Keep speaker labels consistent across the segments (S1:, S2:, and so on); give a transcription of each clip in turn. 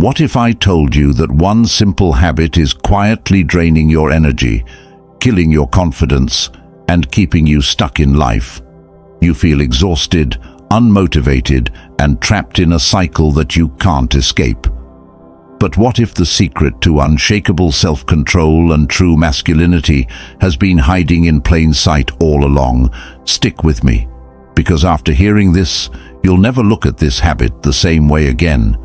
S1: What if I told you that one simple habit is quietly draining your energy, killing your confidence, and keeping you stuck in life? You feel exhausted, unmotivated, and trapped in a cycle that you can't escape. But what if the secret to unshakable self-control and true masculinity has been hiding in plain sight all along? Stick with me, because after hearing this, you'll never look at this habit the same way again.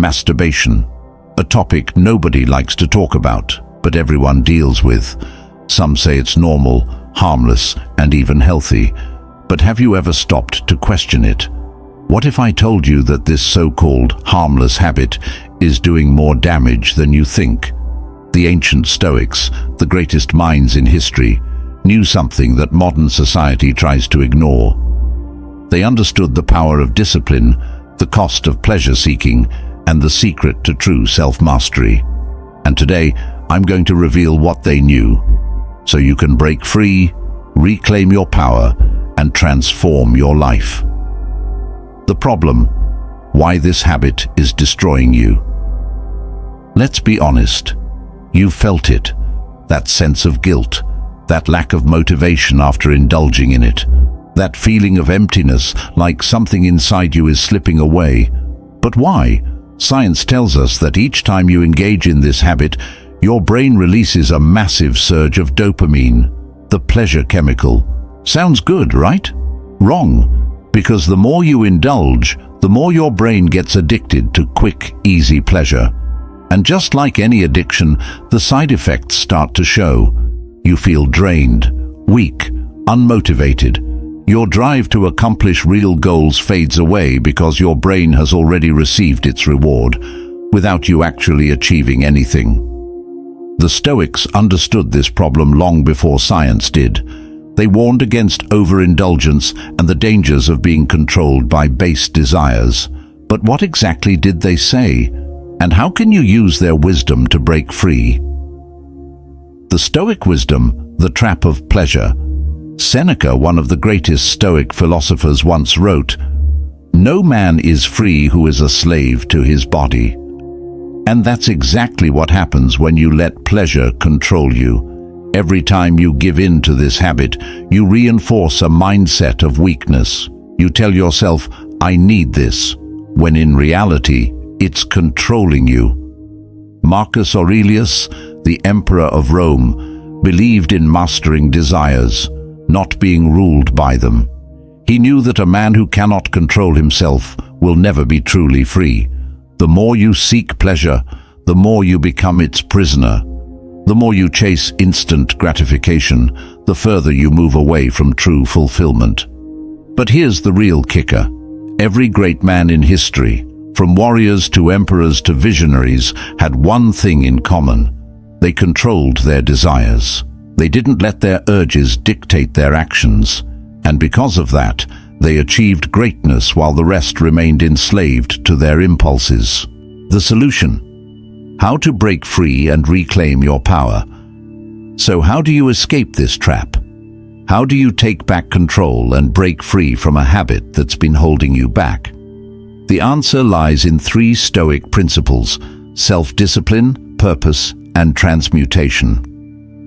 S1: Masturbation, a topic nobody likes to talk about, but everyone deals with. Some say it's normal, harmless, and even healthy. But have you ever stopped to question it? What if I told you that this so-called harmless habit is doing more damage than you think? The ancient Stoics, the greatest minds in history, knew something that modern society tries to ignore. They understood the power of discipline, the cost of pleasure-seeking, and the secret to true self-mastery. And today, I'm going to reveal what they knew, so you can break free, reclaim your power, and transform your life. The problem: why this habit is destroying you. Let's be honest. You felt it, that sense of guilt, that lack of motivation after indulging in it, that feeling of emptiness, like something inside you is slipping away. But why? Science tells us that each time you engage in this habit, your brain releases a massive surge of dopamine, the pleasure chemical. Sounds good, right? Wrong, because the more you indulge, the more your brain gets addicted to quick, easy pleasure. And just like any addiction, the side effects start to show. You feel drained, weak, unmotivated. Your drive to accomplish real goals fades away because your brain has already received its reward, without you actually achieving anything. The Stoics understood this problem long before science did. They warned against overindulgence and the dangers of being controlled by base desires. But what exactly did they say? And how can you use their wisdom to break free? The Stoic wisdom, the trap of pleasure. Seneca, one of the greatest Stoic philosophers, once wrote, "No man is free who is a slave to his body." And that's exactly what happens when you let pleasure control you. Every time you give in to this habit, you reinforce a mindset of weakness. You tell yourself, "I need this," when in reality, it's controlling you. Marcus Aurelius, the Emperor of Rome, believed in mastering desires, not being ruled by them. He knew that a man who cannot control himself will never be truly free. The more you seek pleasure, the more you become its prisoner. The more you chase instant gratification, the further you move away from true fulfillment. But here's the real kicker. Every great man in history, from warriors to emperors to visionaries, had one thing in common. They controlled their desires. They didn't let their urges dictate their actions, and because of that, they achieved greatness while the rest remained enslaved to their impulses. The solution: how to break free and reclaim your power. So how do you escape this trap? How do you take back control and break free from a habit that's been holding you back? The answer lies in 3 Stoic principles: self-discipline, purpose, and transmutation.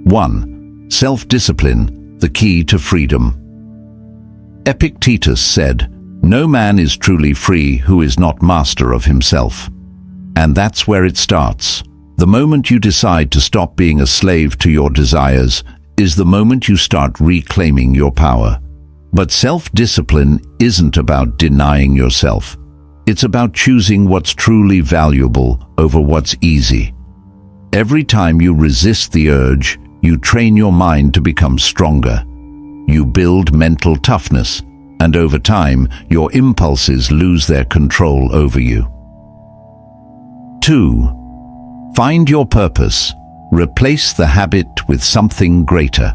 S1: 1. Self-discipline, the key to freedom. Epictetus said, "No man is truly free who is not master of himself." And that's where it starts. The moment you decide to stop being a slave to your desires is the moment you start reclaiming your power. But self-discipline isn't about denying yourself. It's about choosing what's truly valuable over what's easy. Every time you resist the urge, you train your mind to become stronger. You build mental toughness, and over time, your impulses lose their control over you. 2. Find your purpose. Replace the habit with something greater.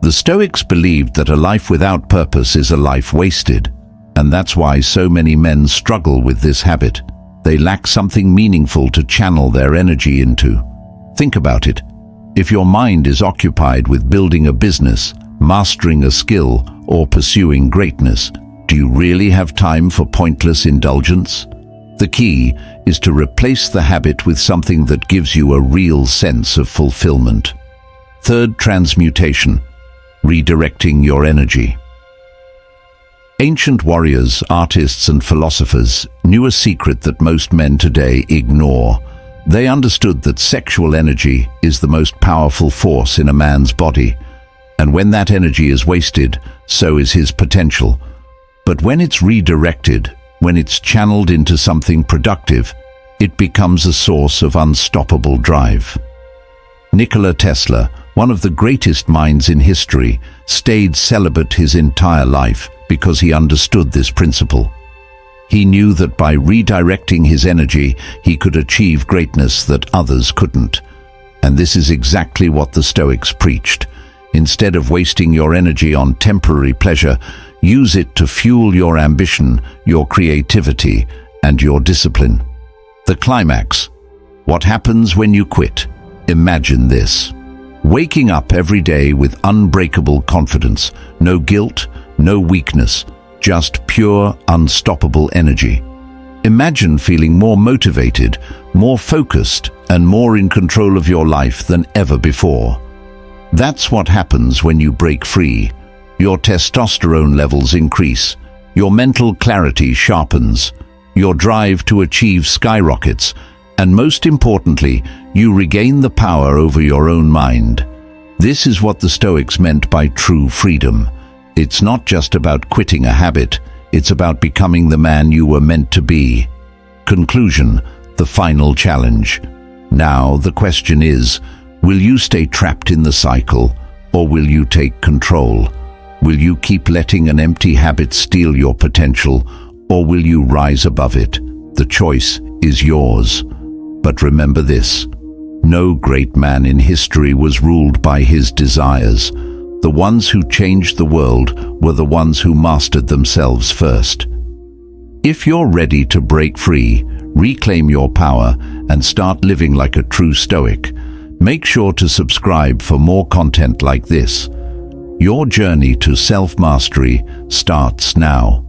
S1: The Stoics believed that a life without purpose is a life wasted, and that's why so many men struggle with this habit. They lack something meaningful to channel their energy into. Think about it. If your mind is occupied with building a business, mastering a skill, or pursuing greatness, do you really have time for pointless indulgence? The key is to replace the habit with something that gives you a real sense of fulfillment. Third, transmutation, redirecting your energy. Ancient warriors, artists, and philosophers knew a secret that most men today ignore. They understood that sexual energy is the most powerful force in a man's body, and when that energy is wasted, so is his potential. But when it's redirected, when it's channeled into something productive, it becomes a source of unstoppable drive. Nikola Tesla, one of the greatest minds in history, stayed celibate his entire life because he understood this principle. He knew that by redirecting his energy, he could achieve greatness that others couldn't. And this is exactly what the Stoics preached. Instead of wasting your energy on temporary pleasure, use it to fuel your ambition, your creativity, and your discipline. The climax. What happens when you quit? Imagine this. Waking up every day with unbreakable confidence, no guilt, no weakness, just pure, unstoppable energy. Imagine feeling more motivated, more focused, and more in control of your life than ever before. That's what happens when you break free. Your testosterone levels increase, your mental clarity sharpens, your drive to achieve skyrockets, and most importantly, you regain the power over your own mind. This is what the Stoics meant by true freedom. It's not just about quitting a habit, it's about becoming the man you were meant to be. Conclusion, the final challenge. Now the question is, will you stay trapped in the cycle, or will you take control? Will you keep letting an empty habit steal your potential, or will you rise above it? The choice is yours. But remember this, no great man in history was ruled by his desires. The ones who changed the world were the ones who mastered themselves first. If you're ready to break free, reclaim your power, and start living like a true Stoic, make sure to subscribe for more content like this. Your journey to self-mastery starts now.